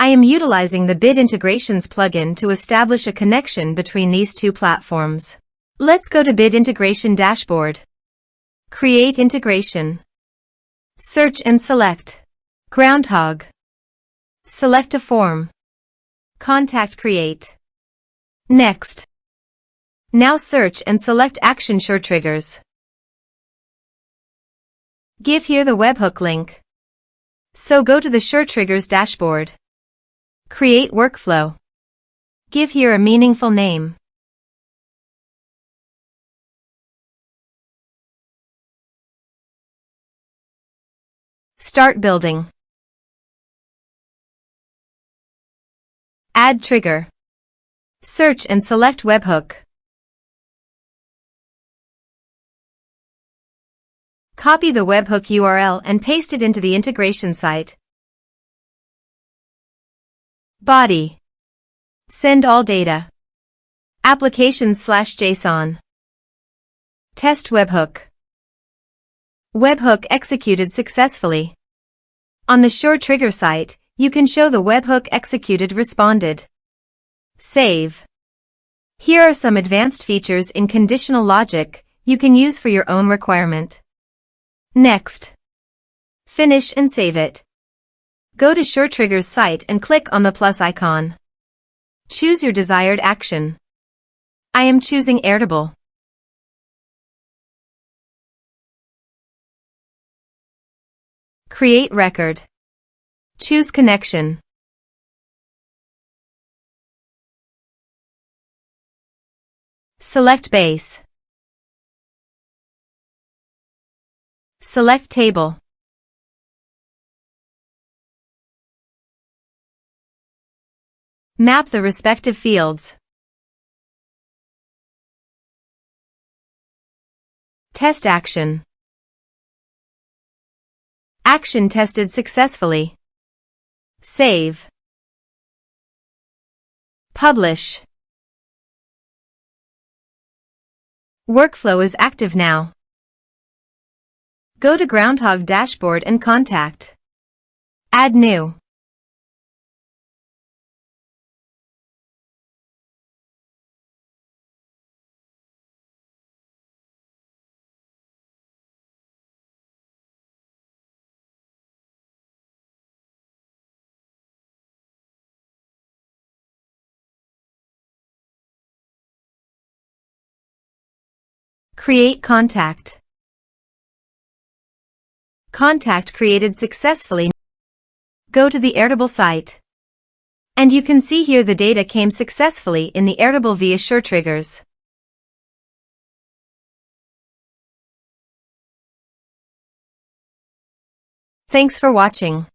I am utilizing the Bit Integrations plugin to establish a connection between these two platforms. Let's go to Bit Integration Dashboard. Create integration. Search and select Groundhogg. Select a form. Contact Create. Next. Now search and select Action SureTriggers. Give here the webhook link. So go to the SureTriggers dashboard. Create workflow. Give here a meaningful name. Start building. Add trigger. Search and select webhook. Copy the webhook URL and paste it into the integration site. Body. Send all data. Applications/JSON. Test webhook. Webhook executed successfully. On the SureTrigger site, you can show the webhook executed responded. Save. Here are some advanced features in conditional logic you can use for your own requirement. Next. Finish and save it. Go to SureTriggers site and click on the plus icon. Choose your desired action. I am choosing Airtable. Create record. Choose connection. Select base. Select table. Map the respective fields. Test action. Action tested successfully. Save. Publish. Workflow is active now. Go to Groundhogg dashboard and contact. Add new. Create contact. Contact created successfully. Go to the Airtable site. And you can see here the data came successfully in the Airtable via SureTriggers. Thanks for watching.